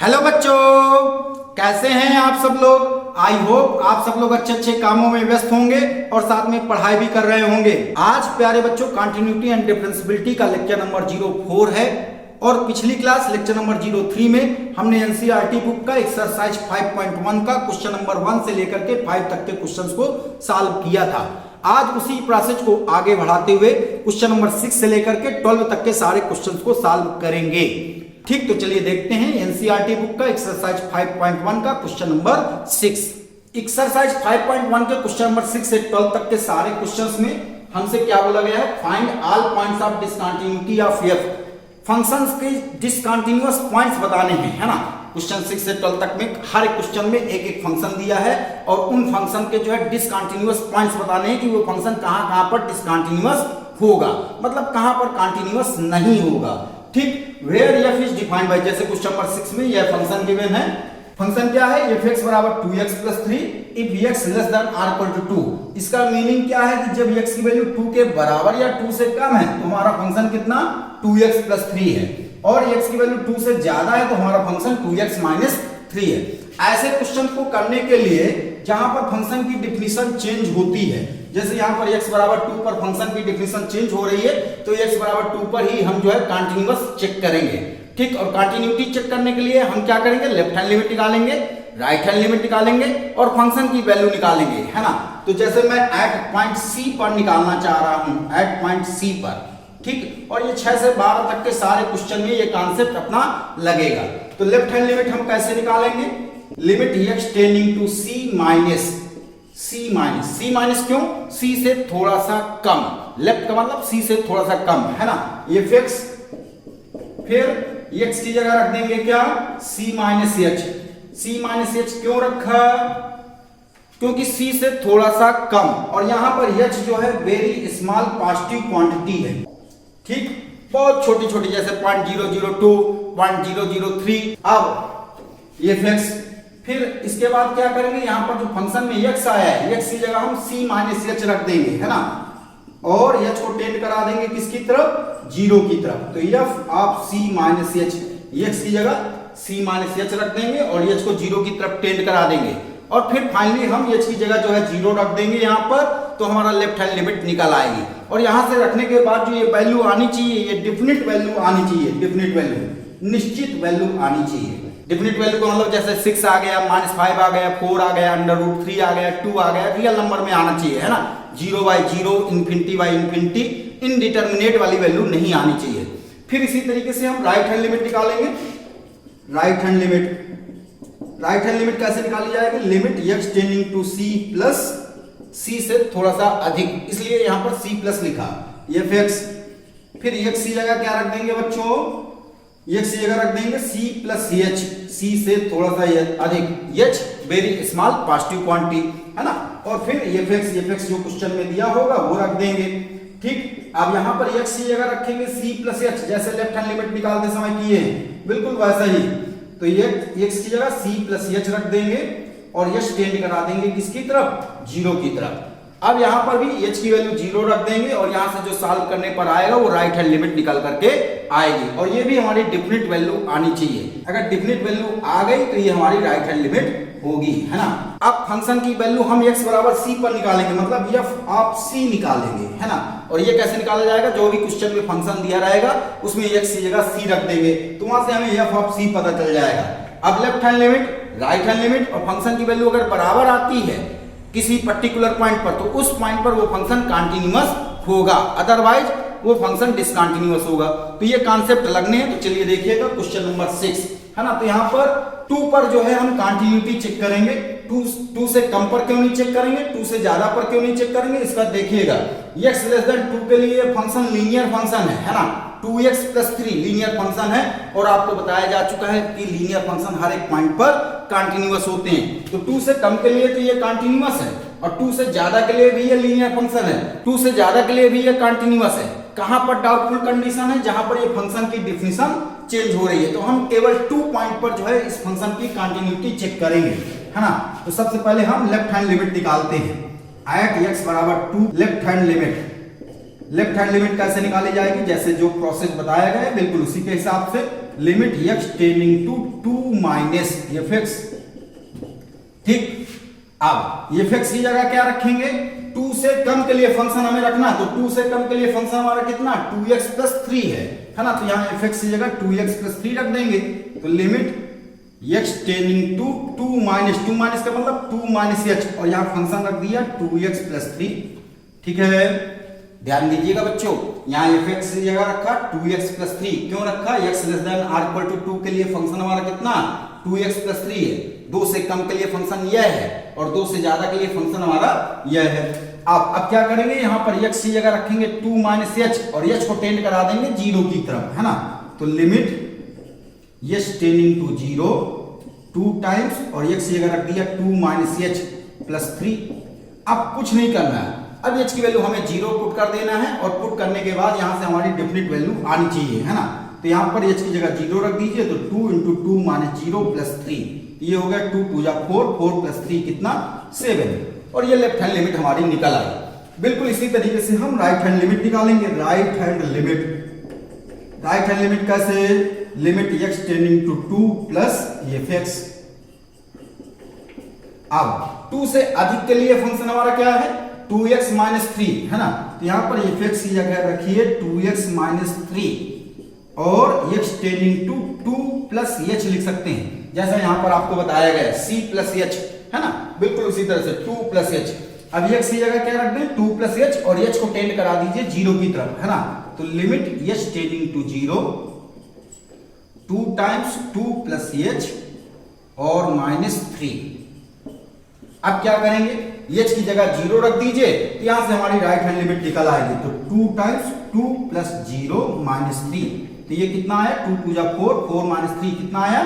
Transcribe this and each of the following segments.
Hello बच्चों, कैसे हैं आप सब लोग। आई होप आप सब लोग अच्छे अच्छे कामों में व्यस्त होंगे और साथ में पढ़ाई भी कर रहे होंगे। आज प्यारे बच्चों कंटिन्यूटी एंड डिफरेंशियबिलिटी का लेक्चर नंबर 04 है और पिछली क्लास लेक्चर नंबर 03 में हमने एनसीईआरटी बुक का एक्सरसाइज 5.1 का क्वेश्चन नंबर 1 से लेकर के 5 तक के क्वेश्चंस को सॉल्व किया था। आज उसी प्रोसेस को आगे बढ़ाते हुए क्वेश्चन नंबर 6 से लेकर के 12 तक के सारे क्वेश्चंस को सॉल्व करेंगे। ठीक, तो चलिए देखते हैं एनसीईआरटी बुक का एक्सरसाइज 5.1 का क्वेश्चन नंबर 6। एक्सरसाइज 5.1 के क्वेश्चन नंबर 6 से 12 तक के सारे क्वेश्चंस में हमसे क्या बोला गया है, find all points of discontinuity of F. Functions के डिसकंटिन्यूअस पॉइंट्स बताने हैं, है ना। क्वेश्चन 6 से 12 तक में हर एक क्वेश्चन में एक एक फंक्शन दिया है और उन फंक्शन के जो है डिसकंटिन्यूअस पॉइंट्स बताने हैं कि वो फंक्शन कहां कहां पर डिसकंटिन्यूअस होगा, मतलब कहां पर कंटिन्यूअस नहीं होगा। ठीक, where F is defined by, जैसे क्वेश्चन नंबर 6 में यह फंक्शन गिवन है। फंक्शन क्या है, f(x) बराबर 2x + 3 if x less than or equal to 2। इसका मीनिंग क्या है कि जब x की वैल्यू 2 के बराबर या 2 से कम है तो हमारा फंक्शन कितना 2x + 3 है, और x की वैल्यू 2 से ज्यादा है तो हमारा फंक्शन 2x - 3 है। ऐसे क्वेश्चन को करने के लिए जहां पर फंक्शन की डिफिनीशन चेंज होती है, जैसे यहाँ पर x बराबर 2 पर फंक्शन की डिफिनीशन चेंज हो रही है तो x बराबर 2 पर ही हम जो है कंटिन्यूअस चेक करेंगे। ठीक, और कंटिन्यूटी चेक करने के लिए हम क्या करेंगे, लेफ्ट हैंड लिमिट निकालेंगे, राइट हैंड लिमिट निकालेंगे और फंक्शन की वैल्यू निकालेंगे, है ना। तो जैसे मैं एट पॉइंट C पर निकालना चाह रहा हूं, एट पॉइंट C पर। ठीक, और ये 6 से 12 तक के सारे क्वेश्चन में ये कॉन्सेप्ट अपना लगेगा। तो लेफ्ट हैंड लिमिट हम कैसे निकालेंगे, limit x tending to C minus क्यों, C से थोड़ा सा कम, लेफ्ट का मतलब C से थोड़ा सा कम, है ना। ये फिक्स, फिर x की जगह रख देंगे क्या, C माइनस h क्यों रखा, क्योंकि C से थोड़ा सा कम, और यहां पर h जो है वेरी स्मॉल पॉजिटिव क्वांटिटी है। ठीक, बहुत छोटी छोटी, जैसे 0.002 0.003। अब ये फिक्स, फिर इसके बाद क्या करेंगे, यहां पर जो फंक्शन में x आया है, x की जगह हम C माइनस h रख देंगे, है ना, और h को टेंड करा देंगे किसकी तरफ, 0 की तरफ। तो f of C minus h, x की जगह C माइनस h रख देंगे और h को 0 की तरफ टेंड करा देंगे, और फिर फाइनली हम h की जगह जो है 0 रख देंगे यहाँ पर, तो हमारा लेफ्ट हैंड लिमिट निकल आएगी। और यहाँ से रखने के बाद जो ये वैल्यू आनी चाहिए, ये डिफिनिट वैल्यू आनी चाहिए, डिफिनिट वैल्यू, निश्चित वैल्यू आनी चाहिए। डिफिनिट वैल्यू को मतलब जैसे 6 आ गया, -5 आ गया, 4 आ गया, √3 आ गया, 2 आ गया, रियल नंबर में आना चाहिए, है ना। 0/0, ∞/∞, इनडिटरमिनेट वाली वैल्यू नहीं आनी चाहिए। फिर इसी तरीके से हम राइट हैंड लिमिट निकालेंगे। राइट हैंड लिमिट कैसे निकाली जाएगी, limit x tending to C plus C से थोड़ा सा अधिक, इसलिए यहां पर C प्लस लिखा, ये फिक्स। फिर x की जगह क्या रख देंगे बच्चों, x की जगह रख देंगे C प्लस h, C से थोड़ा सा अधिक, h very small positive quantity, है ना। और फिर ये फिक्स जो क्वेश्चन में दिया होगा वो रख देंगे। ठीक, अब यहाँ पर x की जगह रखेंगे C प्लस h, जैसे लेफ्ट हैंड लिमिट निकालते समय किए हैं, बिल्कुल वैसा ही। तो ये x की जगह C प्लस h रख देंगे और h टेंड करा देंगे किसकी तरफ, 0 की तरफ। अब यहाँ पर भी h की वैल्यू 0 रख देंगे और यहाँ से जो सॉल्व करने पर आएगा वो राइट हैंड लिमिट निकल करके आएगी, और ये भी हमारी डिफिनिट वैल्यू आनी चाहिए। अगर डिफिनिट वैल्यू आ गई तो ये हमारी राइट हैंड लिमिट होगी, है ना। अब फंक्शन की वैल्यू हम x बराबर C पर निकालेंगे, मतलब f ऑफ C निकालेंगे, है ना। और ये कैसे निकाला जाएगा, जो भी क्वेश्चन में फंक्शन दिया रहेगा उसमें x की जगह C रख देंगे, तो वहां से हमें f ऑफ C पता चल जाएगा। अब left hand limit, right hand limit और फंक्शन की वैल्यू अगर बराबर आती है किसी पर्टिकुलर पॉइंट पर, तो उस पॉइंट पर वो फंक्शन कंटिन्यूअस होगा, अदरवाइज वो फंक्शन डिसकंटिन्यूअस होगा। तो ये कॉन्सेप्ट लगने हैं, तो चलिए देखिएगा क्वेश्चन नंबर 6, है ना। तो यहाँ पर 2 पर जो है हम कंटिन्यूटी चेक करेंगे। 2 से कम पर क्यों नहीं चेक करेंगे, 2 से ज्यादा पर क्यों नहीं चेक करेंगे, इसका देखिएगा। x लेस देन 2 के लिए फंक्शन लीनियर फंक्शन है ना, 2x + 3 लीनियर फंक्शन है, और आपको बताया जा चुका है कि लीनियर फंक्शन हर एक पॉइंट पर कंटिन्यूअस होते हैं। तो 2 से कम के लिए तो ये कंटिन्यूअस है, और 2 से ज्यादा के लिए भी ये लीनियर फंक्शन है, 2 से ज्यादा के लिए भी ये कंटिन्यूअस है। कहां पर डाउटफुल कंडीशन है, जहां पर ये फंक्शन की डिफिनीशन चेंज हो रही है, तो हम केवल 2 पॉइंट पर जो है इस फंक्शन की कंटिन्यूटी चेक करेंगे, है ना। तो सबसे पहले हम लेफ्ट हैंड लिमिट निकालते हैं। एट x बराबर 2, left hand limit left hand limit कैसे निकाली जाएगी, जैसे जो प्रोसेस बताया गया है बिल्कुल उसी के हिसाब से, limit x tending to 2 minus fx। ठीक, अब fx की जगह क्या रखेंगे, 2 से कम के लिए फंक्शन हमें रखना है, तो 2 से कम के लिए फंक्शन हमारा कितना 2x प्लस 3 है ना, तो यहाँ fx की जगह 2x प्लस 3 रख देंगे। तो limit x tending to 2 minus का मतलब 2 माइनस h, और यहाँ फंक्शन रख दिया 2x प्लस 3। ठीक है, ध्यान दीजिएगा बच्चों, यहाँ fx की जगह रखा 2x प्लस 3, क्यों रखा, x less than or equal to 2 के लिए फंक्शन हमारा कितना 2x प्लस 3 है, 2 से कम के लिए फंक्शन यह है और 2 से ज्यादा के लिए फंक्शन हमारा यह है। अब क्या करेंगे, यहाँ पर x की जगह रखेंगे 2 माइनस h और h को टेंड करा देंगे 0 की तरफ, है ना, तो limit h tending to 0 2 times और x की जगह रख दिया 2 माइनस h प्लस 3। अब कुछ नहीं करना है, अब h की वैल्यू हमें 0 पुट कर देना है और पुट करने के बाद यहां से हमारी डेफिनेट वैल्यू आनी चाहिए, है ना, तो यहां पर h की जगह 0 रख दीजिए, तो 2 इंटू 2 माइनस 0 प्लस 3, ये हो गया 2 2 जा 4, 4 प्लस 3 कितना 7, और ये लेफ्ट हैंड लिमिट हमारी निकल आई। बिल्कुल इसी तरीके से हम राइट हैंड लिमिट निकालेंगे। राइट हैंड लिमिट कैसे, limit x tending to 2 plus fx। अब 2 से अधिक के लिए फंक्शन हमारा क्या है 2x माइनस 3, है ना, तो यहां पर fx की जगह रखिए 2x माइनस 3 और x tending to 2 plus h लिख सकते हैं, जैसा यहां पर आपको बताया गया c प्लस h, है ना, बिल्कुल उसी तरह से 2 प्लस h। अब x की जगह क्या रख दें 2 प्लस h और h को टेंड करा दीजिए 0 की तरफ, है ना, तो limit h tending to 0 2 times 2 plus h और माइनस 3। अब क्या करेंगे, h की जगह 0 रख दीजिए, तो यहां से हमारी राइट हैंड लिमिट निकल आएगी, तो 2 टाइम्स 2 प्लस 0 माइनस 3, तो ये कितना आया 2 2 जा 4, 4 माइनस 3 कितना आया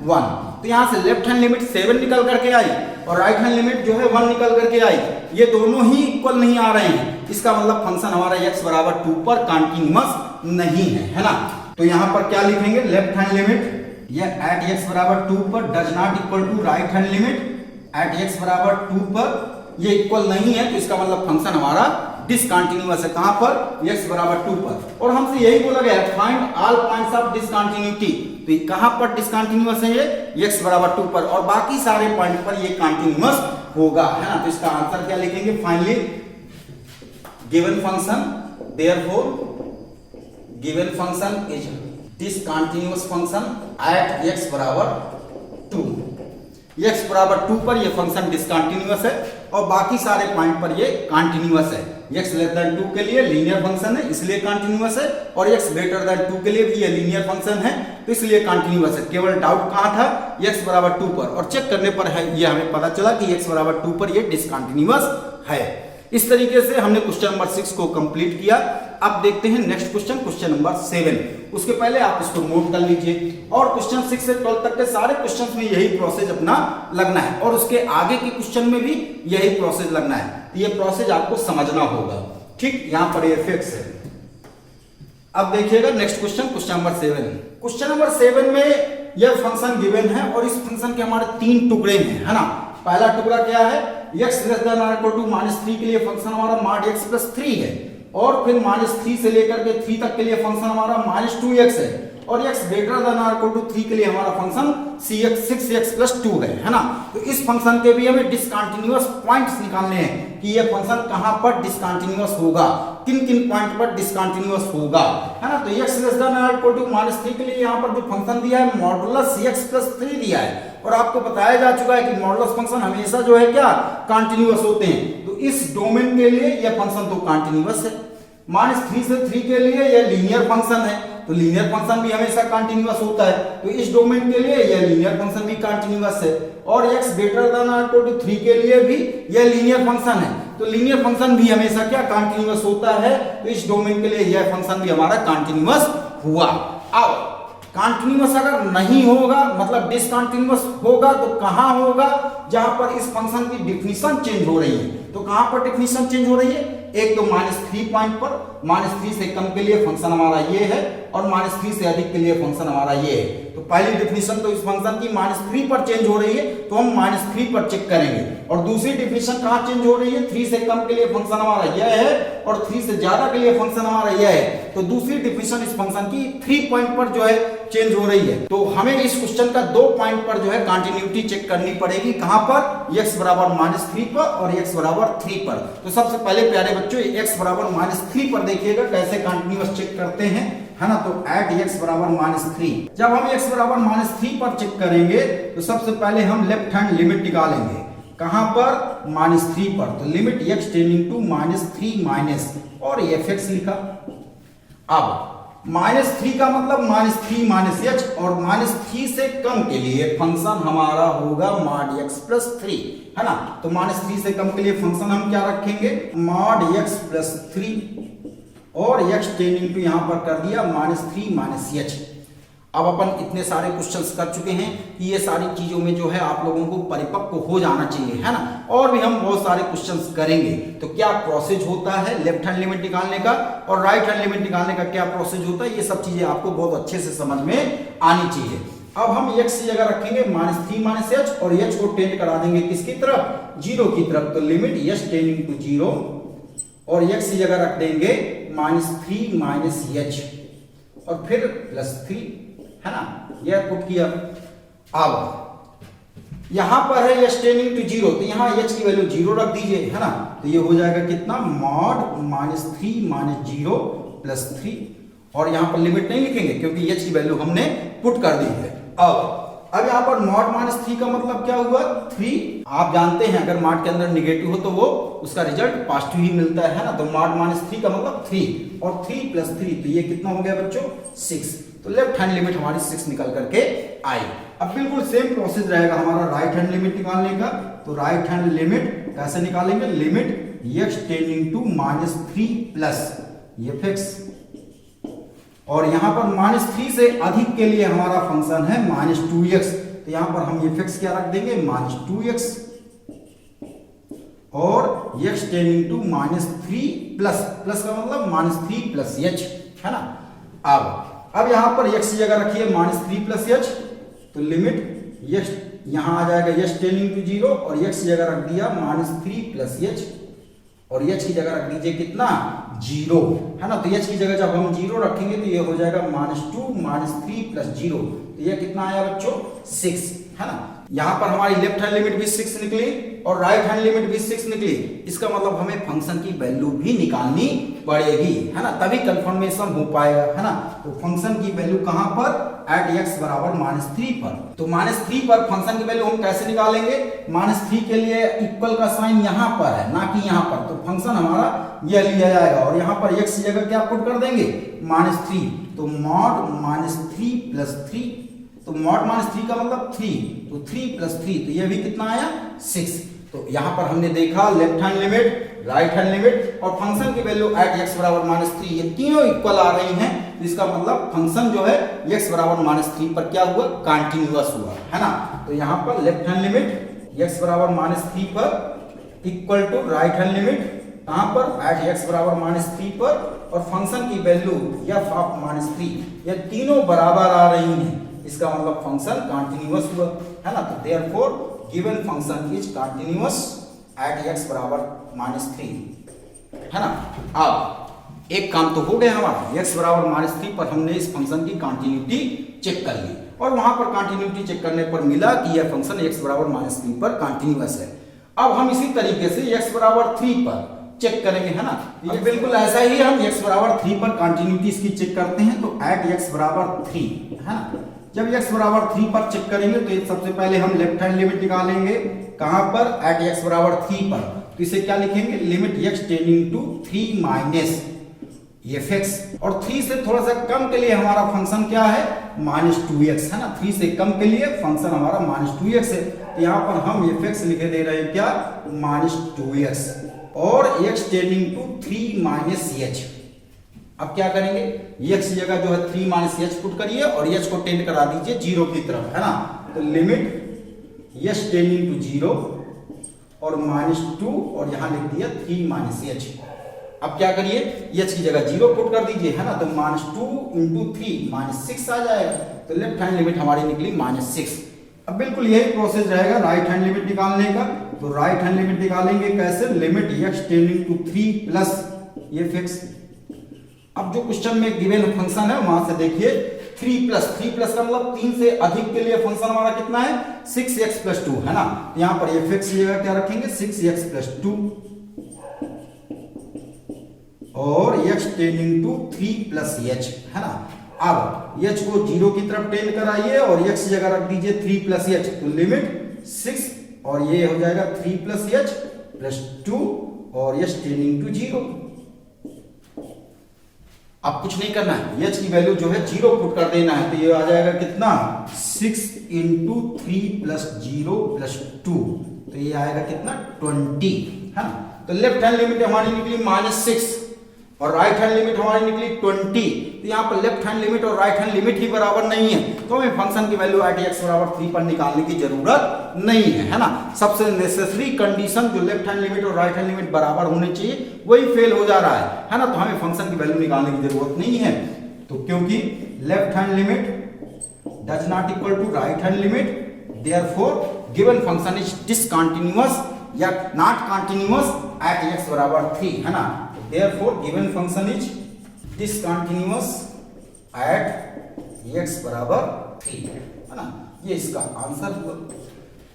1। तो यहां से लेफ्ट हैंड लिमिट 7 निकल करके आई और राइट हैंड लिमिट जो है 1 निकल करके आई, ये दोनों ही इक्वल नहीं आ रहे हैं, इसका मतलब फंक्शन हमारा x बराबर 2 पर कंटीन्यूअस नहीं है ना। तो यहां पर क्या लिखेंगे, लेफ्ट हैंड लिमिट ये एट x बराबर 2 पर does not equal to right hand limit at x बराबर 2 पर, ये इक्वल नहीं है, तो इसका मतलब फंक्शन हमारा डिसकंटिन्यूअस है, कहां पर x बराबर 2 पर, और हमसे यही बोला गया है find all points of discontinuity, तो ये कहां पर डिसकंटिन्यूअस है, ये x बराबर 2 पर, और बाकी सारे पॉइंट पर ये कंटिन्यूअस होगा, है ना। तो इसका आंसर क्या लिखेंगे, finally given function therefore given function is discontinuous function at x बराबर 2, x बराबर 2 पर ये फंक्शन डिसकंटिन्यूअस है और बाकी सारे पॉइंट पर ये कंटिन्यूअस है। x लेस देन 2 के लिए लीनियर फंक्शन है इसलिए कंटिन्यूअस है, और x ग्रेटर देन 2 के लिए भी ये लीनियर फंक्शन है तो इसलिए कंटिन्यूअस है। केवल डाउट कहां था, x बराबर 2 पर, और चेक करने पर है ये हमें पता चला कि x बराबर 2 पर ये डिसकंटिन्यूअस है। इस तरीके से हमने क्वेश्चन नंबर 6 को कंप्लीट किया। अब देखते हैं नेक्स्ट क्वेश्चन, क्वेश्चन नंबर 7। उसके पहले आप इसको नोट कर लीजिए, और क्वेश्चन 6 से 12 तक के सारे क्वेश्चंस में यही प्रोसेस अपना लगना है, और उसके आगे के क्वेश्चन में भी यही प्रोसेस लगना है, तो ये प्रोसेस आपको समझना होगा। ठीक, यहां पर ये फिक्स है। अब देखिएगा next question, question number 7। Question number 7 में यह फंक्शन गिवन है और इस फंक्शन के हमारे 3 टुकड़े हैं, है ना। पहला टुकड़ा क्या है, x लेस देन और इक्वल टू -3 के लिए फंक्शन हमारा mod x प्लस 3 है, और फिर -3 से लेकर के 3 तक के लिए फंक्शन हमारा -2x है, और x ग्रेटर देन और इक्वल टू 3 के लिए हमारा फंक्शन 6x प्लस 2 है ना। तो इस फंक्शन के भी हमें डिसकंटिन्यूअस पॉइंट्स निकालने हैं कि ये फंक्शन कहां पर डिसकंटिन्यूअस होगा, किन किन पॉइंट पर डिसकंटिन्यूअस होगा, है ना। तो x लेस देन और इक्वल टू -3 के लिए यहां पर जो फंक्शन दिया है मॉडुलस x प्लस 3 दिया है, और आपको बताया जा चुका है कि मॉडुलस फंक्शन हमेशा जो है क्या कंटिन्यूअस होते हैं। तो इस डोमेन के लिए यह फंक्शन तो कंटिन्यूअस है, -3 से 3 के लिए यह लीनियर फंक्शन है, तो लीनियर फंक्शन भी हमेशा कंटिन्यूअस होता है, तो इस डोमेन के लिए यह लीनियर फंक्शन भी कंटिन्यूअस है, और x ग्रेटर देन और इक्वल टू 3 के लिए भी यह लीनियर फंक्शन है, तो लीनियर फंक्शन भी हमेशा क्या कंटिन्यूअस होता है, तो इस डोमेन के लिए यह फंक्शन भी हमारा कंटिन्यूअस हुआ। अब कंटिन्यूअस अगर नहीं होगा, मतलब डिसकंटिन्यूअस होगा, तो कहां होगा, जहां पर इस फंक्शन की डेफिनेशन चेंज हो रही है। तो कहां पर डेफिनेशन चेंज हो रही है, एक तो -3 पॉइंट पर, -3 से कम के लिए फंक्शन हमारा ये है और -3 से अधिक के लिए फंक्शन हमारा ये है। तो पहली डिफिनेशन तो इस फंक्शन की -3 पर चेंज हो रही है, तो हम -3 पर चेक करेंगे। और दूसरी डिफिनेशन कहां चेंज हो रही है, 3 से कम के लिए फंक्शन हमारा यह है और 3 से ज्यादा के लिए फंक्शन हमारा यह है। तो दूसरी डिफिनेशन इस फंक्शन की 3 पॉइंट पर जो है चेंज हो रही है। तो हमें इस क्वेश्चन का 2 पॉइंट पर जो है कंटिन्यूटी चेक करनी पड़ेगी। कहां पर, x बराबर -3 पर और x बराबर 3 पर। तो सबसे पहले प्यारे बच्चों x बराबर -3 पर देखिएगा कैसे कंटिन्यूअस चेक करते हैं, है ना। तो एट x बराबर -3, जब हम x बराबर -3 पर चेक करेंगे तो सबसे पहले हम लेफ्ट हैंड लिमिट निकालेंगे। कहां पर, -3 पर। तो limit x tending to -3 minus और fx लिखा। अब -3 का मतलब -3 माइनस h और -3 से कम के लिए फंक्शन हमारा होगा mod x प्लस 3, है ना। तो -3 से कम के लिए फंक्शन हम क्या रखेंगे, mod x प्लस 3 और x टेंडिंग टू यहां पर कर दिया -3 माइनस h। अब अपन इतने सारे क्वेश्चंस कर चुके हैं कि ये सारी चीजों में जो है आप लोगों को परिपक्व हो जाना चाहिए, है ना। और भी हम बहुत सारे क्वेश्चंस करेंगे। तो क्या प्रोसेस होता है लेफ्ट हैंड लिमिट निकालने का और राइट हैंड लिमिट निकालने का, क्या प्रोसेस होता है, ये सब चीजें आपको बहुत अच्छे से समझ में आनी चाहिए। अब हम x की जगह रखेंगे -3 माइनस h और h को टेंड करा देंगे किसकी तरफ, 0 की तरफ। तो लिमिट h टेंडिंग टू 0 और x की जगह रख देंगे -3 माइनस h और फिर +3, है ना। यह पुट किया। अब यहां पर है h टेंडिंग टू 0, तो यहां h की वैल्यू 0 रख दीजिए, है ना। तो ये हो जाएगा कितना, mod -3 माइनस 0 प्लस 3 और यहां पर लिमिट नहीं लिखेंगे क्योंकि h की वैल्यू हमने पुट कर दी है। अब यहां पर mod -3 का मतलब क्या हुआ, 3। आप जानते हैं अगर mod के अंदर निगेटिव हो तो वो उसका रिजल्ट पॉजिटिव ही मिलता है ना। तो mod -3 का मतलब 3 और 3 प्लस 3, तो ये कितना हो गया बच्चों, 6। तो लेफ्ट हैंड लिमिट हमारी 6 निकल करके आई। अब बिल्कुल सेम प्रोसेस रहेगा हमारा राइट हैंड लिमिट निकालने का। तो राइट हैंड लिमिट कैसे निकालेंगे, limit x tending to -3 plus fx और यहां पर -3 से अधिक के लिए हमारा फंक्शन है -2x। तो यहां पर हम fx क्या रख देंगे, -2x और x टेंडिंग टू -3 प्लस का मतलब -3 प्लस h, है ना। अब यहां पर x की जगह रखिए -3 प्लस h, तो लिमिट x यहां आ जाएगा h टेंडिंग टू 0 और x की जगह रख दिया -3 प्लस h और h की जगह रख दीजिए कितना, 0, है ना। तो h की जगह जब हम 0 रखेंगे तो ये हो जाएगा -2 -3 प्लस 0, तो ये कितना आया बच्चों, 6, है ना। यहां पर हमारी लेफ्ट हैंड लिमिट भी 6 निकली और राइट हैंड लिमिट भी 6 निकली। इसका मतलब हमें फंक्शन की वैल्यू भी निकालनी पड़ेगी, है ना, तभी कंफर्मेशन हो पाएगा, है ना। तो फंक्शन की वैल्यू कहां पर, एट x बराबर -3 पर। तो -3 पर फंक्शन की वैल्यू हम कैसे निकालेंगे, -3 के लिए इक्वल का साइन यहां पर है ना कि यहां पर। तो फंक्शन हमारा यह लिया जाएगा और यहां पर x की जगह क्या पुट कर देंगे, -3। तो mod -3 प्लस 3, तो mod -3 का मतलब 3, तो 3 प्लस 3, तो यह भी कितना आया, 6। तो यहां पर हमने देखा left hand limit, right hand limit और फंक्शन की वैल्यू एट x बराबर -3, ये तीनों इक्वल आ रही हैं। इसका मतलब फंक्शन जो है x बराबर -3 पर क्या हुआ, कंटीन्यूअस हुआ, है ना। तो यहां पर लेफ्ट हैंड लिमिट x बराबर -3 पर equal to right hand limit कहां पर, एट x बराबर -3 पर और फंक्शन की वैल्यू f ऑफ -3, ये तीनों बराबर आ रही हैं। इसका मतलब फंक्शन कंटीन्यूअस हुआ, है ना। तो therefore given function is continuous at x बराबर -3, है ना। अब एक काम तो हो गया हमारा, x बराबर -3 पर हमने इस फंक्शन की कंटिन्यूटी चेक कर ली और वहां पर कंटिन्यूटी चेक करने पर मिला कि यह फंक्शन x बराबर -3 पर कंटिन्यूअस है। अब हम इसी तरीके से x बराबर 3 पर चेक करेंगे, है ना। ये बिल्कुल ऐसा ही हम x बराबर 3 पर कंटिन्यूटी इसकी चेक करते हैं। तो एट x बराबर 3, है ना। जब x बराबर 3 पर चेक करेंगे तो सबसे पहले हम लेफ्ट हैंड लिमिट निकालेंगे, कहां पर, एट x बराबर 3 पर। तो इसे क्या लिखेंगे, limit x tending to 3 minus fx और 3 से थोड़ा सा कम के लिए हमारा फंक्शन क्या है, -2x, है ना। 3 से कम के लिए फंक्शन हमारा -2x है। तो यहां पर हम fx लिखे दे रहे हैं क्या, -2x और x tending to 3 minus h। अब क्या करेंगे, x की जगह जो है 3 माइनस h पुट करिए और h को टेंड करा दीजिए 0 की तरफ, है ना। तो लिमिट h टेंडिंग टू 0 और -2 और यहां लिख दिया 3 माइनस h। अब क्या करिए, h की जगह 0 पुट कर दीजिए, है ना, तो -2 × 3 -6 आ जाएगा। तो लेफ्ट हैंड लिमिट हमारी निकली -6। अब बिल्कुल यही प्रोसेस रहेगा राइट हैंड लिमिट निकालने का। तो राइट हैंड लिमिट निकालेंगे कैसे, limit x tending to 3 plus ये फिक्स। अब जो क्वेश्चन में गिवन फंक्शन है वहां से देखिए 3 प्लस का मतलब 3 से अधिक के लिए फंक्शन हमारा कितना है 6x + 2, है ना। यहां पर ये फिक्स की जगह क्या रखेंगे 6x + 2 और x टेंडिंग टू 3 + h, है ना। अब h को 0 की तरफ टेंड कराइए और x की जगह रख दीजिए 3 + h, तो लिमिट 6 और ये हो जाएगा 3 + h + 2 और h टेंडिंग टू 0। अब कुछ नहीं करना है, h की वैल्यू जो है 0 पुट कर देना है। तो ये आ जाएगा कितना 6 × 3 + 0 + 2, तो ये आएगा कितना 20, है ना। तो लेफ्ट हैंड लिमिट हमारी निकली -6 और राइट हैंड लिमिट हमारी निकली 20। तो यहाँ पर लेफ्ट हैंड लिमिट और राइट हैंड लिमिट ही बराबर नहीं है, तो हमें फंक्शन की वैल्यू @x = 3 पर निकालने की जरूरत नहीं है ना। सबसे नेसेसरी कंडीशन जो लेफ्ट हैंड लिमिट और राइट हैंड लिमिट बराबर होने चाहिए वही फेल हो जा रहा है ना। तो हमें फंक्शन की वैल्यू निकालने की जरूरत नहीं है, तो क्योंकि left hand limit does not equal to right hand limit, therefore given function is discontinuous या नॉट कंटीन्यूअस @x = 3, है ना। Therefore, given function is discontinuous at x = 3, है ना। ये इसका आंसर हुआ।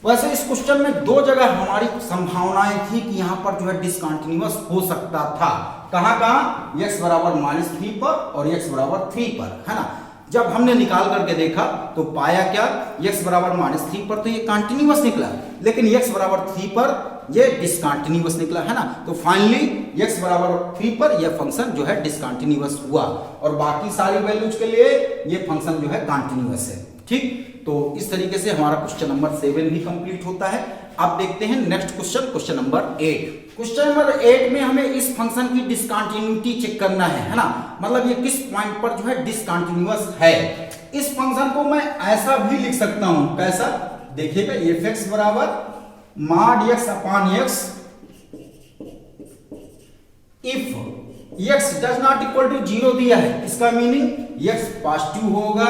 वैसे इस क्वेश्चन में दो जगह हमारी संभावनाएं थी कि यहाँ पर जो है डिसकंटिन्यूअस हो सकता था। कहाँ कहाँ, x = -3 पर और x = 3 पर, है ना। जब हमने निकाल करके देखा तो पाया क्या, x = -3 पर तो ये कंटिन्यूअस निकला, लेकिन x = 3 पर ये डिसकंटिन्यूअस निकला, है ना। तो फाइनली x = 3 पर यह फंक्शन जो है डिसकंटिन्यूअस हुआ और बाकी सारी वैल्यूज के लिए ये फंक्शन जो है कंटिन्यूअस है। ठीक, तो इस तरीके से हमारा क्वेश्चन नंबर 7 भी कंप्लीट होता है। अब देखते हैं next question, question number 8। Question number 8 में हमें इस फंक्शन की डिसकंटिन्यूटी चेक करना है ना, मतलब ये किस पॉइंट पर जो है डिसकंटिन्यूअस है। इस फंक्शन को मैं ऐसा भी लिख सकता हूं, कैसा, देखिएगा f(x) = mod x/x if x does not equal to 0 दिया है, इसका मीनिंग x पॉजिटिव होगा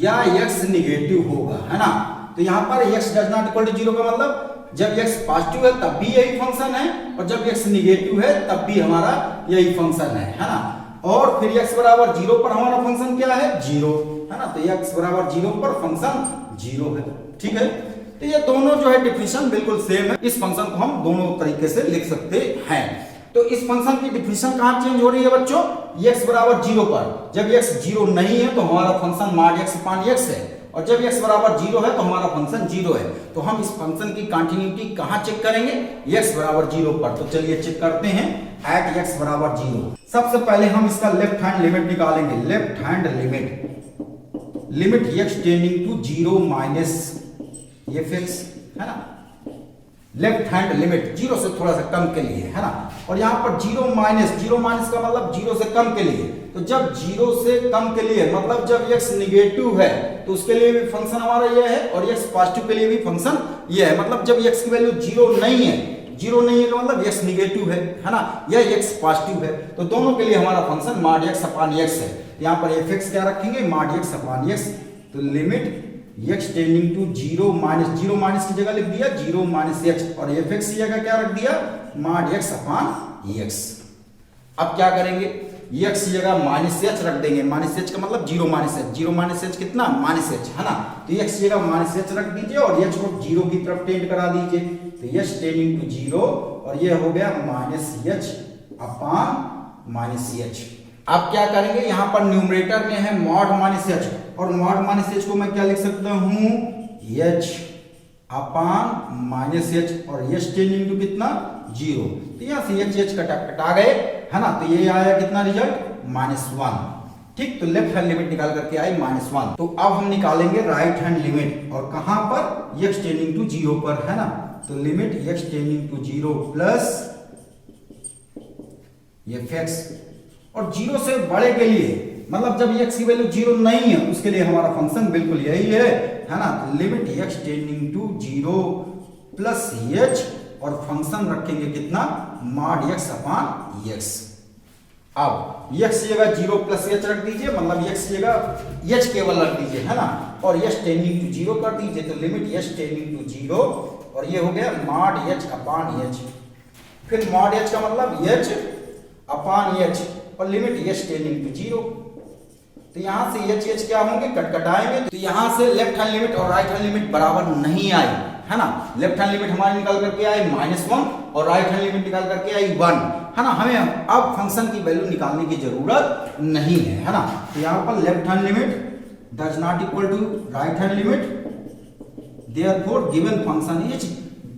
या x निगेटिव होगा, है ना। तो यहां पर x does not equal to 0 का मतलब जब x पॉजिटिव है तब भी यही फंक्शन है और जब x निगेटिव है तब भी हमारा यही फंक्शन है ना। और फिर x = 0 पर हमारा फंक्शन क्या है 0, है ना। तो x = 0 पर फंक्शन 0 है, ठीक है। तो ये दोनों जो है डिफिनेशन बिल्कुल सेम है, इस फंक्शन को हम दोनों तरीके से लिख सकते हैं। तो इस फंक्शन की डिफिनेशन कहां चेंज हो रही है बच्चों, x = 0 पर। जब x 0 नहीं है तो हमारा फंक्शन mod x/x है और जब x = 0 है तो हमारा फंक्शन 0 है। तो हम इस फंक्शन की कंटिन्यूटी कहां चेक करेंगे, x = 0 पर। तो चलिए चेक करते हैं @x = 0। सबसे पहले हम इसका लेफ्ट हैंड लिमिट निकालेंगे। Left hand limit x tending to 0 - ये फिक्स, है ना। लेफ्ट हैंड लिमिट 0 से थोड़ा सा कम के लिए, है ना। और यहां पर 0 माइनस का मतलब 0 से कम के लिए। तो जब 0 से कम के लिए मतलब जब x निगेटिव है तो उसके लिए भी फंक्शन हमारा ये है और x पॉजिटिव के लिए भी फंक्शन ये है। मतलब जब x की वैल्यू 0 नहीं है तो मतलब x निगेटिव है ना, या x पॉजिटिव है। तो दोनों के लिए हमारा फंक्शन mod x/x है। यहां पर f(x) क्या रखेंगे mod x/x। तो लिमिट x टेंडिंग टू 0 की जगह लिख दिया 0 - h और f(x) की जगह क्या रख दिया mod x/x। अब क्या करेंगे, x की जगह -h रख देंगे। -h का मतलब 0 - h कितना -h, है ना। तो x की जगह -h रख दीजिए और h को 0 की तरफ टेंड करा दीजिए। तो h टेंडिंग टू 0 और ये हो गया -h/-h। अब क्या करेंगे, यहां पर न्यूमरेटर में है mod -h और mod -h को मैं क्या लिख सकता हूं h/-h और h टेंडिंग टू कितना 0। तो यहां से h कटा गए, है ना। तो ये आया कितना रिजल्ट -1। ठीक, तो लेफ्ट हैंड लिमिट निकाल करके आई -1। तो अब हम निकालेंगे राइट हैंड लिमिट और कहां पर x टेंडिंग टू 0 पर, है ना। तो limit x tending to 0 plus ये f(x) और 0 से बड़े के लिए मतलब जब x की वैल्यू 0 नहीं है उसके लिए हमारा फंक्शन बिल्कुल यही है ना। तो limit x tending to 0 plus h और फंक्शन रखेंगे कितना, मॉड x अपॉन x। अब x की जगह 0 प्लस h रख दीजिए, मतलब x की जगह h केवल रख दीजिए, है ना, और h टेंडिंग टू 0 कर दीजिए, तो लिमिट h टेंडिंग टू 0, और ये हो गया मॉड h अपॉन h। फिर मॉड h का मतलब h अपॉन h, और लिमिट h टेंडिंग टू 0। तो यहां से h क्या होंगे, कटकटाएंगे, तो यहां से लेफ्ट हैंड लिमिट और राइट हैंड लिमिट बराबर नहीं आई, है ना। लेफ्ट हैंड लिमिट हमारी निकाल करके आई -1 और राइट हैंड लिमिट निकाल करके आई 1, है ना। हमें अब फंक्शन की वैल्यू निकालने की जरूरत नहीं है ना। तो यहाँ पर left hand limit does not equal to right hand limit, therefore given function is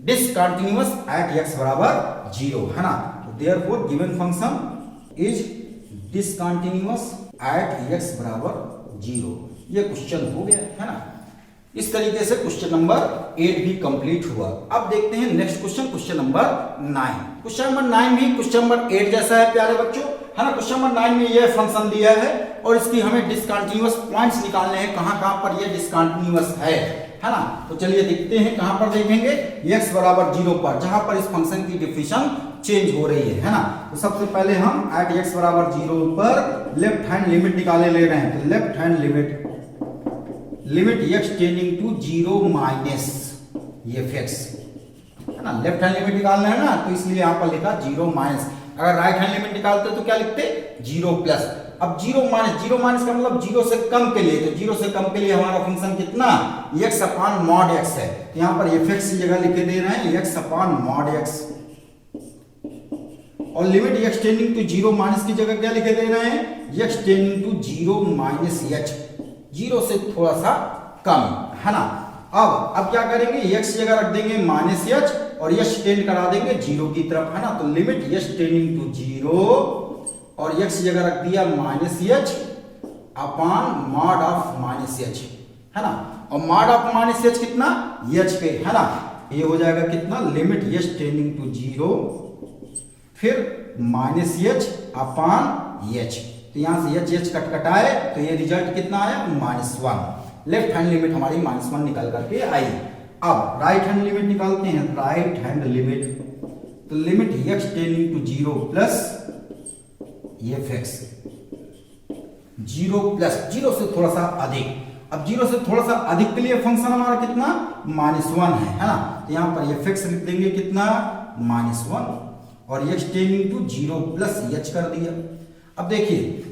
discontinuous at x बराबर 0, है ना। तो therefore given function is discontinuous at x बराबर 0। ये क्वेश्चन हो गया, है ना। इस तरीके से क्वेश्चन नंबर 8 भी कंप्लीट हुआ। अब देखते हैं next question, question number 9। Question number 9 भी क्वेश्चन नंबर 8 जैसा है प्यारे बच्चों, है ना। क्वेश्चन नंबर 9 में ये फंक्शन दिया है और इसकी हमें डिसकंटीन्यूअस पॉइंट्स निकालने हैं, कहां पर ये डिसकंटीन्यूअस है ना। तो चलिए देखते हैं, कहां पर देखेंगे, x बराबर 0 पर, जहां पर इस फंक्शन की डिफिनेशन चेंज हो रही है ना। तो सबसे पहले हम एट x बराबर 0 पर लेफ्ट हैंड लिमिट निकाले ले रहे हैं। तो left hand limit x tending to 0 minus ये fx, है ना। लेफ्ट हैंड लिमिट निकालना है ना, तो इसलिए यहां पर लिखा 0 माइनस। अगर राइट हैंड लिमिट निकालते तो क्या लिखते, 0 प्लस। अब 0 माइनस का मतलब 0 से कम के लिए, तो 0 से कम के लिए हमारा फंक्शन कितना, x अपॉन मॉड x है। तो यहां पर fx की जगह लिखे दे रहे हैं x अपॉन मॉड x, और limit x tending to 0 minus की जगह क्या लिखे दे रहे हैं, x tending to 0 minus h, 0 से थोड़ा सा कम, है ना। अब क्या करेंगे, x की जगह रख देंगे माइनस h और h टेंड करा देंगे 0 की तरफ, है ना। तो लिमिट h टेंडिंग टू 0 और x की जगह रख दिया minus h upon mod of minus h, है ना। और मॉड ऑफ माइनस h कितना, h पे, है ना। ये हो जाएगा कितना, लिमिट h टेंडिंग टू 0 फिर माइनस h अपॉन h। तो यहां से h कटकटाए तो ये रिजल्ट कितना आया, -1। लेफ्ट हैंड लिमिट हमारी -1 निकल करके आई। अब राइट हैंड लिमिट निकालते हैं, राइट हैंड लिमिट, तो limit x tending to 0 plus ये fx, 0 प्लस 0 से थोड़ा सा अधिक। अब 0 से थोड़ा सा अधिक के लिए फंक्शन हमारा कितना, -1 है ना। तो यहां पर ये fx लिख देंगे कितना, -1, और x tending to 0 plus h कर दिया। अब देखिए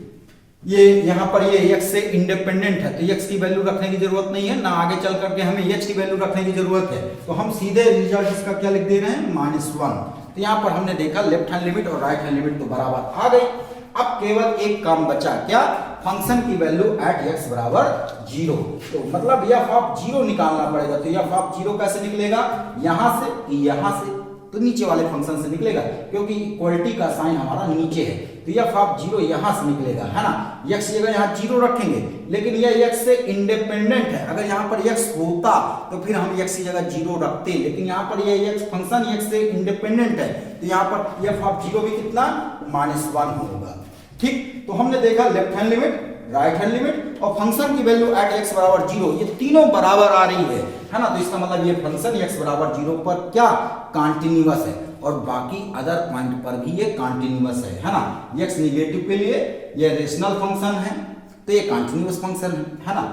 ये यहाँ पर ये x से इंडिपेंडेंट है, तो x की वैल्यू रखने की जरूरत नहीं है ना, आगे चल करके हमें h की वैल्यू रखने की जरूरत है। तो हम सीधे रिजल्ट इसका क्या लिख दे रहे हैं, -1। तो यहाँ पर हमने देखा लेफ्ट हैंड लिमिट और राइट हैंड लिमिट तो बराबर आ गई। अब केवल एक काम बचा, क्या, फंक्शन की वैल्यू एट x बराबर 0। तो मतलब f ऑफ 0 निकालना पड़ेगा। तो f ऑफ 0 कैसे निकलेगा, यहां से तो नीचे वाले फंक्शन से निकलेगा, क्योंकि इक्वलिटी का साइन हमारा नीचे है। तो f ऑफ 0 यहां से निकलेगा, है ना। x की जगह यहां 0 रखेंगे, लेकिन यह x से इंडिपेंडेंट है। अगर यहां पर x होता तो फिर हम x की जगह 0 रखते, लेकिन यहां पर यह x फंक्शन x से इंडिपेंडेंट है, तो यहां पर f ऑफ 0 भी कितना, -1 होगा। ठीक, तो हमने देखा left hand limit, right hand limit और फंक्शन की वैल्यू एट x बराबर 0, ये तीनों बराबर आ रही है ना। तो इसका मतलब ये फंक्शन x बराबर 0 पर क्या, कंटीन्यूअस है, और बाकी अदर पॉइंट पर भी ये कंटीन्यूअस है ना। x नेगेटिव के लिए ये रेशनल फंक्शन है, तो ये कंटीन्यूअस फंक्शन है ना।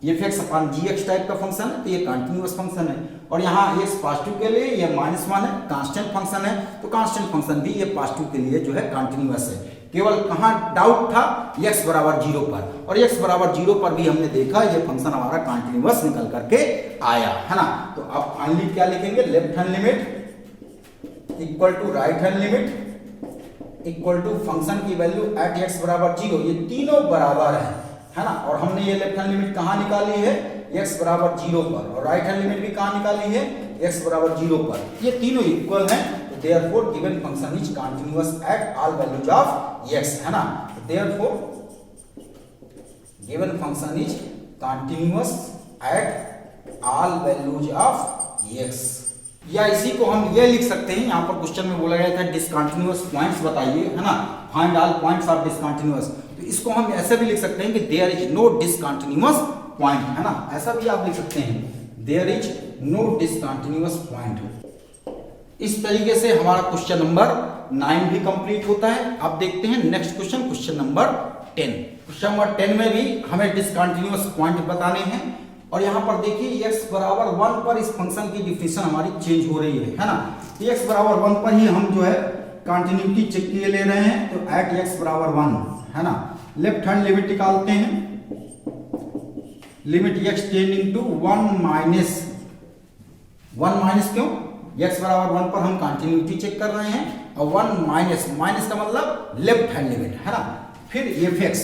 ये fx अपॉन gx टाइप का फंक्शन है, तो ये कंटीन्यूअस फंक्शन है। और यहाँ x पॉजिटिव के लिए ये -1 है, कांस्टेंट फंक्शन है, तो कांस्टेंट फंक्शन भी ये पॉजिटिव के लिए जो है कंटीन्यूअस है। केवल कहां डाउट था, x बराबर 0 पर, और x बराबर 0 पर भी हमने देखा ये फंक्शन हमारा कंटीन्यूअस निकल करके आया, है ना। तो अब फाइनली क्या लिखेंगे, left hand limit equal to right hand limit equal to function की वैल्यू एट x बराबर 0, ये तीनों बराबर है ना। और हमने ये लेफ्ट हैंड लिमिट कहां निकाली है, x बराबर 0 पर, और राइट हैंड लिमिट भी कहां निकाली है, x बराबर 0 पर। ये तीनों इक्वल हैं, therefore given function is continuous at all values of x, है ना। therefore given function is continuous at all values of x। या इसी को हम ये लिख सकते हैं, यहाँ पर क्वेश्चन में बोला गया था डिसकंटीन्यूअस पॉइंट्स बताइए, है ना, find all points of discontinuous. तो इसको हम ऐसे भी लिख सकते हैं कि there is no discontinuous point, है ना, ऐसा भी आप लिख सकते हैं, there is no discontinuous point. इस तरीके से हमारा क्वेश्चन नंबर 9 भी कंप्लीट होता है। अब देखते हैं next question, question number 10। Question number 10 में भी हमें डिसकंटिन्यूअस पॉइंट बताने हैं और यहाँ पर देखिए x बराबर 1 पर इस फंक्शन की डिफिनेशन हमारी चेंज हो रही है ना। x बराबर 1 पर ही हम जो है कंटिन्यूटी चेक किए ले रहे हैं, तो एट x बराबर 1 है ना। लेफ्ट हैंड लिमिट निकालते हैं, limit x tending to 1 minus क्यों, x बराबर 1 पर हम कंटिन्यूटी चेक कर रहे हैं और 1 माइनस का मतलब लेफ्ट हैंड लिमिट है ना। फिर fx,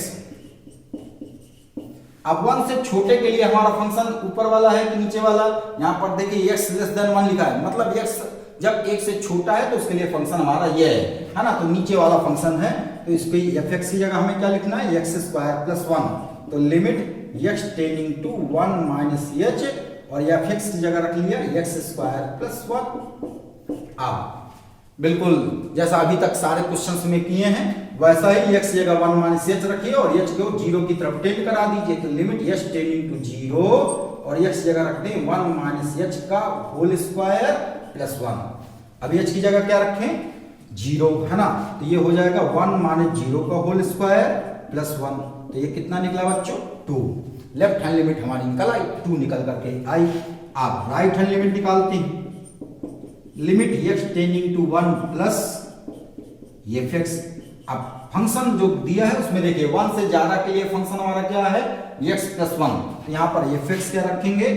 अब 1 से छोटे के लिए हमारा फंक्शन ऊपर वाला है कि नीचे वाला, यहां पर देखिए x लेस देन 1 लिखा है, मतलब x जब 1 से छोटा है तो उसके लिए फंक्शन हमारा ये है ना, तो नीचे वाला फंक्शन है, तो इस पे fx की जगह हमें क्या लिखना है, x स्क्वायर प्लस 1, तो limit x tending to 1 minus h और fx की जगह रख लिया x स्क्वायर प्लस 1। अब बिल्कुल जैसा अभी तक सारे क्वेश्चंस में किए हैं वैसा ही x जगह 1 माइनस h रखिए और h को 0 की तरफ टेंड करा दीजिए, तो लिमिट h टेंडिंग टू 0 और x जगह रख दें 1 माइनस h का होल स्क्वायर प्लस 1। अब h की जगह क्या रखें, 0 है ना, तो ये हो जाएगा 1 माइनस 0 का होल स्क्वायर प्लस 1, तो ये कितना निकला बच्चों, 2। लेफ्ट हैंड लिमिट हमारी निकल आई, 2 निकल करके आई। अब राइट हैंड लिमिट निकालते हैं, limit x tending to 1 plus fx। अब फंक्शन जो दिया है उसमें देखिए 1 से ज्यादा के लिए फंक्शन हमारा क्या है, x प्लस 1, तो यहाँ पर fx क्या रखेंगे,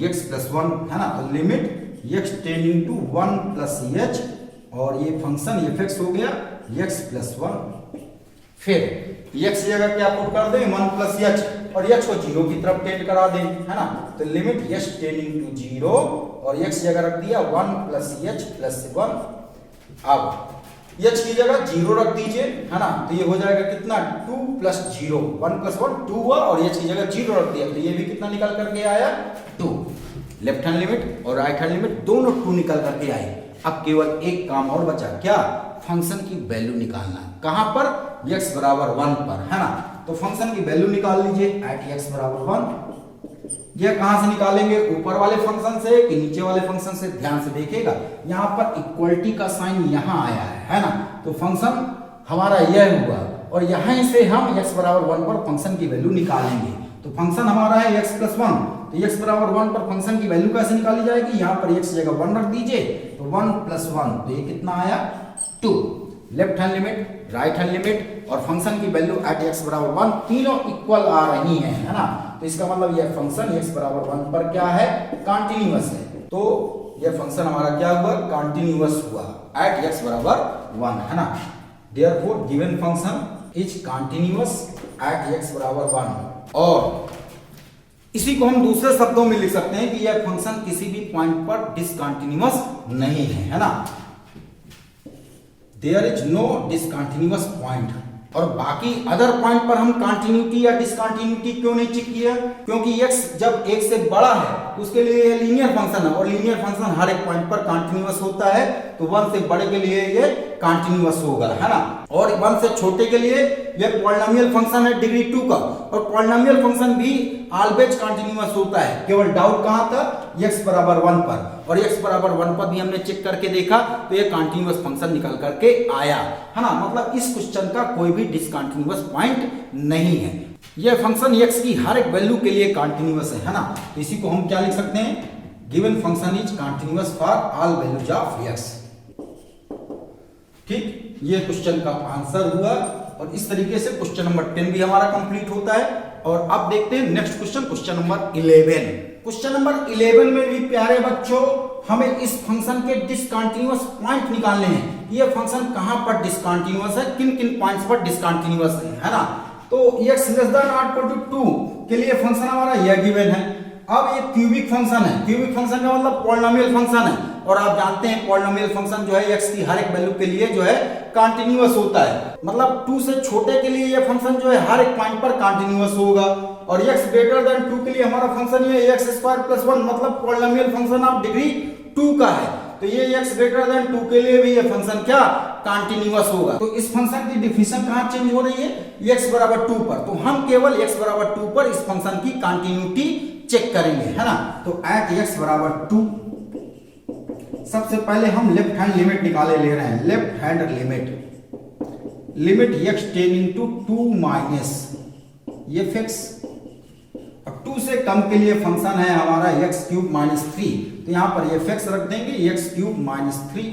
x प्लस 1 है ना, तो limit x tending to 1 plus h और ये फंक्शन fx हो गया x प्लस 1। फिर x जगह क्या पुट कर दें, 1 प्लस h और h को 0 की तरफ टेंड करा दें है ना, तो लिमिट h टेंडिंग टू 0 और x जगह रख दिया 1 प्लस h प्लस 1। अब h की जगह 0 रख दीजिए है ना, तो ये हो जाएगा कितना, 2 प्लस 0, 1 प्लस 1 2 हुआ और h की जगह 0 रख दिया, तो ये भी कितना निकल करके आया, 2। लेफ्ट हैंड लिमिट और राइट हैंड लिमिट दोनों 2 निकल करके आए। अब केवल एक काम और बचा, क्या, फंक्शन की वैल्यू निकालना। कहां पर, x बराबर 1 पर है ना, तो फंक्शन की वैल्यू निकाल लीजिए एट x बराबर 1। यह कहां से निकालेंगे, ऊपर वाले फंक्शन से कि नीचे वाले फंक्शन से, ध्यान से देखिएगा यहां पर इक्वलिटी का साइन यहां आया है ना, तो फंक्शन हमारा यह हुआ और यहां से हम x बराबर 1 पर फंक्शन की वैल्यू निकालेंगे। तो फंक्शन हमारा है x प्लस 1, तो x बराबर 1 पर फंक्शन की वैल्यू कैसे निकाली जाएगी, यहां पर x जगह 1 रख दीजिए, तो 1 प्लस 1, तो ये कितना आया, 2। Left hand limit, right hand limit और फंक्शन की वैल्यू एट x बराबर 1 तीनों इक्वल आ रही हैं है ना, तो इसका मतलब यह फंक्शन x बराबर 1 पर क्या है, कंटीन्यूअस है। तो यह फंक्शन हमारा क्या हुआ, कंटीन्यूअस हुआ एट x बराबर 1 है ना। Therefore given function is continuous at x बराबर 1। और इसी को हम दूसरे शब्दों में लिख सकते हैं कि यह फंक्शन किसी भी पॉइंट पर डिसकंटीन्यूअस नहीं है ना, there is no discontinuous point. और बाकी अदर पॉइंट पर हम कंटिन्यूटी या डिसकंटिन्यूटी क्यों नहीं चेक किया, क्योंकि x जब 1 से बड़ा है तो उसके लिए ये लीनियर फंक्शन है और लीनियर फंक्शन हर एक पॉइंट पर कंटिन्यूअस होता है, तो 1 से बड़े के लिए ये कंटिन्यूअस होगा है ना, और 1 से छोटे के लिए ये पॉलिनोमियल फंक्शन है डिग्री 2 का, और पॉलिनोमियल फंक्शन भी ऑलवेज कंटिन्यूअस होता है। केवल डाउट कहां था, x बराबर 1 पर, और x बराबर 1 पर भी हमने चेक करके देखा तो ये कंटिन्यूअस फंक्शन निकल करके आया है ना, मतलब इस क्वेश्चन का कोई भी डिसकंटिन्यूअस पॉइंट नहीं है। ये फंक्शन x की हर एक वैल्यू के लिए कंटिन्यूअस है ना, तो इसी को हम क्या लिख सकते हैं, given function is continuous for all values of x। ठीक, ये क्वेश्चन का आंसर हुआ और इस तरीके से क्वेश्चन नंबर 10 भी हमारा कंप्लीट होता है। और अब देखते हैं next question, question number 11। Question number 11 में भी प्यारे बच्चों हमें इस फंक्शन के डिसकंटिन्यूअस पॉइंट निकालने हैं। ये फंक्शन कहां पर डिसकंटिन्यूअस है, किन किन पॉइंट्स पर डिसकंटिन्यूअस है ना। तो x लेस देन और इक्वल टू 2 के लिए फंक्शन हमारा यह गिवन है। अब ये क्यूबिक फंक्शन है, क्यूबिक फंक्शन का मतलब पॉलिनोमियल फंक्शन है, और आप जानते हैं पॉलिनोमियल फंक्शन जो है x की हर एक वैल्यू के लिए जो है कंटिन्यूअस होता है, मतलब 2 से छोटे के लिए ये फंक्शन जो है हर एक पॉइंट पर कंटिन्यूअस होगा, और x ग्रेटर देन 2 के लिए हमारा फंक्शन ये x स्क्वायर प्लस 1 मतलब पॉलिनोमियल फंक्शन ऑफ डिग्री 2 का है, तो ये x ग्रेटर देन 2 के लिए भी ये फंक्शन क्या कंटिन्यूअस होगा। तो इस फंक्शन की डिफिनेशन कहां चेंज हो रही है, x बराबर 2 पर, तो हम केवल x बराबर 2 पर इस फंक्शन की कंटिन्यूटी चेक करेंगे है ना। तो एट x बराबर 2 सबसे पहले हम लेफ्ट हैंड लिमिट निकाले ले रहे हैं। Left hand limit x tending to 2 minus fx, अब 2 से कम के लिए फंक्शन है हमारा x क्यूब माइनस 3, तो यहां पर fx रख देंगे x क्यूब माइनस 3,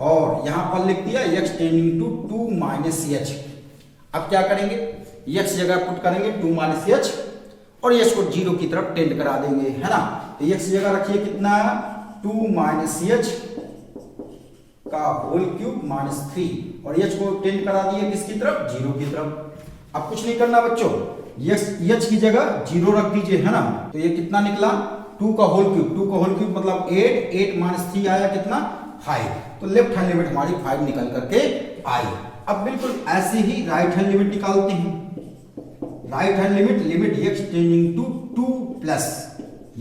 और यहां पर लिख दिया x tending to 2 minus h। अब क्या करेंगे, x जगह पुट करेंगे 2 माइनस h और h को 0 की तरफ टेंड करा देंगे, है ना। तो x जगह रखिए कितना, 2 माइनस h का होल क्यूब माइनस 3, और h को टेंड करा दिए किसकी तरफ, 0 की तरफ। अब कुछ नहीं करना बच्चों, h की जगह 0 रख दीजिए, है ना। तो ये कितना निकला, 2 का होल क्यूब मतलब 8 माइनस 3 आया कितना, 5। तो लेफ्ट हैंड लिमिट हमारी 5 निकल करके आई। अब बिल्कुल ऐसे ही राइट हैंड लिमिट निकालते हैं। Right hand limit x tending to 2 plus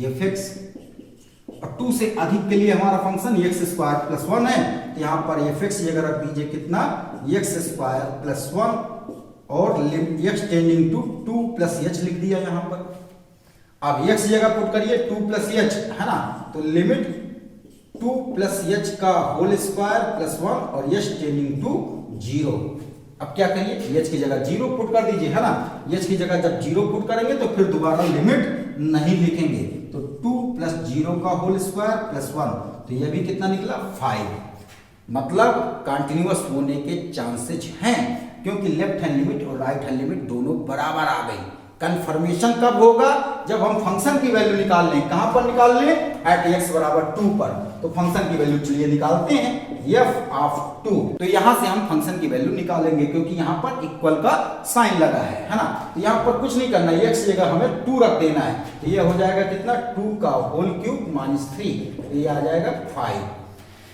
fx, और 2 से अधिक के लिए हमारा फंक्शन x स्क्वायर प्लस 1 है, तो यहां पर fx जगह रख दीजिए कितना, x स्क्वायर प्लस 1, और x tending to 2 plus h लिख दिया यहां पर। अब x जगह पुट करिए 2 प्लस h, है ना। तो लिमिट 2 प्लस h का होल स्क्वायर प्लस 1 और h टेंडिंग टू 0। अब क्या करिए, h की जगह 0 पुट कर दीजिए, है ना। h की जगह जब 0 पुट करेंगे तो फिर दोबारा लिमिट नहीं लिखेंगे, तो 2 प्लस 0 का होल स्क्वायर प्लस 1, तो यह भी कितना निकला, 5। मतलब कंटिन्यूअस होने के चांसेस हैं, क्योंकि लेफ्ट हैंड लिमिट और राइट हैंड लिमिट दोनों बराबर आ गई। कंफर्मेशन कब होगा, जब हम फंक्शन की वैल्यू निकाल लें। कहां पर निकाल लें, एट x बराबर 2 पर। तो फंक्शन की वैल्यू चलिए निकालते हैं, f ऑफ 2। तो यहां से हम फंक्शन की वैल्यू निकालेंगे, क्योंकि यहां पर इक्वल का साइन लगा है ना। तो यहां पर कुछ नहीं करना, x जगह हमें 2 रख देना है, तो ये हो जाएगा कितना, 2 का होल क्यूब माइनस 3, तो ये आ जाएगा 5।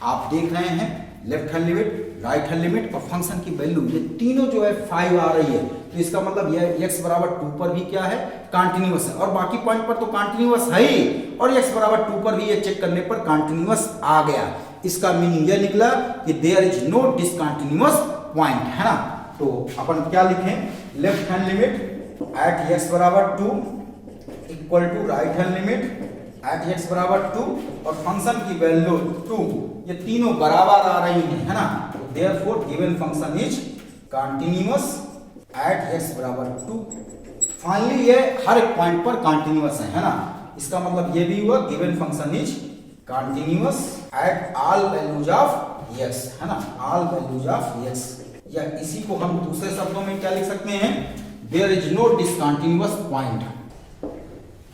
आप देख रहे हैं left hand limit, right hand limit और फंक्शन की वैल्यू, ये तीनों जो है 5 आ रही है, तो इसका मतलब ये x बराबर 2 पर भी क्या है, कंटिन्यूअस है, और बाकी पॉइंट पर तो कंटिन्यूअस है ही, और x बराबर 2 पर भी ये चेक करने पर कंटिन्यूअस आ गया। इसका मीनिंग ये निकला कि there is no discontinuous point, है ना। तो अपन क्या लिखें, left hand limit at x बराबर 2 equal to right hand limit at x बराबर 2 और फंक्शन की वैल्यू 2, ये तीनों बराबर आ रही है ना। Therefore, given function is continuous at x बराबर 2। फाइनली ये हर एक पॉइंट पर कंटिन्यूअस है ना। इसका मतलब ये भी हुआ given function is continuous at all values of x, है ना, all values of x। या इसी को हम दूसरे शब्दों में क्या लिख सकते हैं, there is no discontinuous point।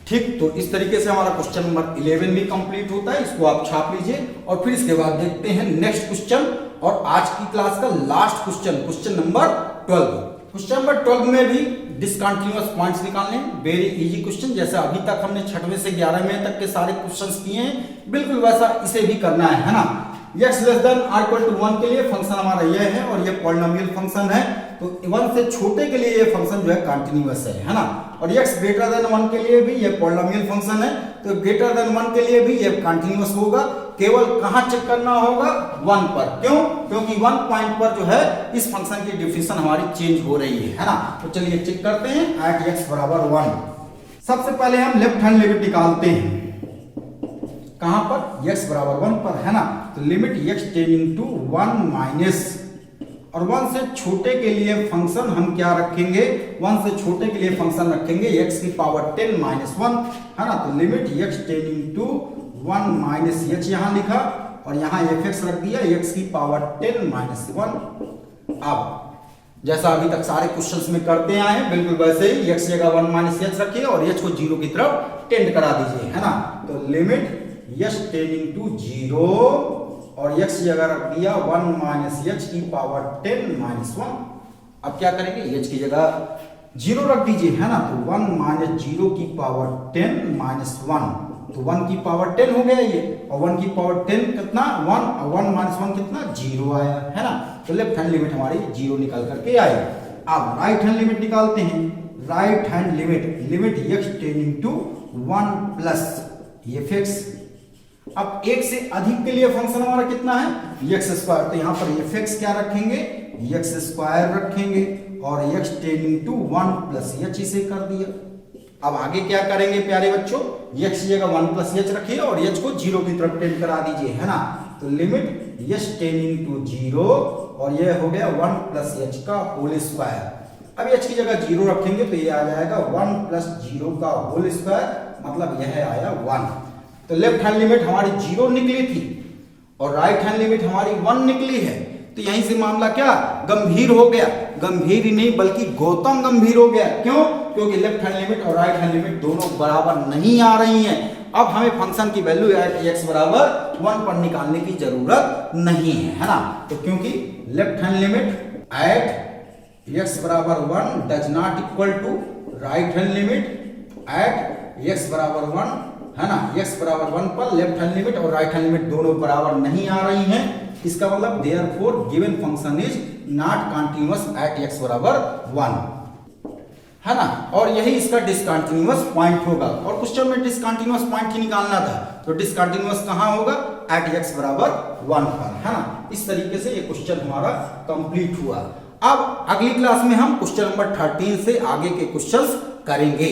ठीक, तो इस तरीके से हमारा क्वेश्चन नंबर 11 भी कंप्लीट होता है। इसको आप छाप लीजिए और फिर इसके बाद देखते हैं नेक्स्ट क्वेश्चन और आज की क्लास का last question, question number 12। Question number 12 में भी डिसकंटिन्यूअस पॉइंट्स निकालने, वेरी इजी क्वेश्चन। जैसे अभी तक हमने 6वें से 11वें तक के सारे क्वेश्चंस किए हैं, बिल्कुल वैसा इसे भी करना है ना। x less than or equal to 1 के लिए फंक्शन हमारा ये है और ये पॉलिनोमियल फंक्शन है, तो 1 से छोटे के लिए ये फंक्शन जो है कंटिन्यूअस है ना। और x ग्रेटर देन 1 के लिए भी ये पॉलिनोमियल फंक्शन है, तो ग्रेटर देन 1 के लिए भी ये कंटिन्यूअस होगा। केवल कहां चेक करना होगा, 1 पर। क्यों, क्योंकि 1 पॉइंट पर जो है इस फंक्शन की डिफिनेशन हमारी चेंज हो रही है ना। तो चलिए चेक करते हैं एट x बराबर 1। सबसे पहले हम लेफ्ट हैंड लिमिट निकालते हैं, कहां पर, x बराबर 1 पर, है ना। तो limit x tending to 1 minus, और 1 से छोटे के लिए फंक्शन हम क्या रखेंगे, 1 से छोटे के लिए फंक्शन रखेंगे x की पावर 10 माइनस 1, है ना। तो limit x tending to 1 minus h यहां लिखा और यहां fx रख दिया x की पावर 10 माइनस 1। अब जैसा अभी तक सारे क्वेश्चंस में करते आए हैं, बिल्कुल वैसे ही x जगह 1 माइनस h रखिए और h को 0 की तरफ टेंड करा दीजिए, है ना। तो लिमिट x टेंडिंग टू 0 और x जगह रख दिया 1 माइनस h की पावर 10 माइनस 1। अब क्या करेंगे, h की जगह 0 रख दीजिए, है ना। तो 1 माइनस 0 की पावर 10 माइनस 1, तो 1 की पावर 10 हो गया ये, और 1 की पावर 10 कितना, 1, और 1 माइनस 1 कितना, 0 आया, है ना। तो लेफ्ट हैंड लिमिट हमारी 0 निकल करके आई। अब राइट हैंड लिमिट निकालते हैं। Right hand limit x tending to 1 plus fx। अब 1 से अधिक के लिए फंक्शन हमारा कितना है, x स्क्वायर, तो यहां पर fx क्या रखेंगे, x स्क्वायर रखेंगे और x tending to 1 plus h इसे कर दिया। अब आगे क्या करेंगे प्यारे बच्चों, x की जगह 1 प्लस एच रखिए और h को 0 की तरफ टेंड करा दीजिए, है ना। तो लिमिट h टेंडिंग टू 0 और ये हो गया 1 प्लस एच का होल स्क्वायर। अब h की जगह 0 रखेंगे तो ये आ जाएगा 1 प्लस 0 का होल स्क्वायर, मतलब यह आया 1। तो लेफ्ट हैंड लिमिट हमारी 0 निकली थी और राइट हैंड लिमिट हमारी 1 निकली है। तो यहीं से मामला क्या गंभीर हो गया, गंभीर ही नहीं बल्कि गौतम गंभीर हो गया। क्यों? क्योंकि लेफ्ट हैंड लिमिट और राइट हैंड लिमिट दोनों बराबर नहीं आ रही हैं। अब हमें फंक्शन की वैल्यू एट x बराबर 1 पर निकालने की जरूरत नहीं है ना। तो क्योंकि left hand limit at x बराबर 1 does not equal to right hand limit at x बराबर 1, है ना। x बराबर 1 पर लेफ्ट हैंड लिमिट और राइट हैंड लिमिट दोनों बराबर नहीं आ रही हैं। इसका मतलब therefore given function is not continuous at x बराबर 1, है ना। और यही इसका डिसकंटीन्यूअस पॉइंट होगा और क्वेश्चन में डिसकंटीन्यूअस पॉइंट ही निकालना था। तो डिसकंटीन्यूअस कहां होगा? एट x बराबर 1 पर, है ना। इस तरीके से ये क्वेश्चन हमारा कंप्लीट हुआ। अब अगली क्लास में हम क्वेश्चन नंबर 13 से आगे के क्वेश्चंस करेंगे।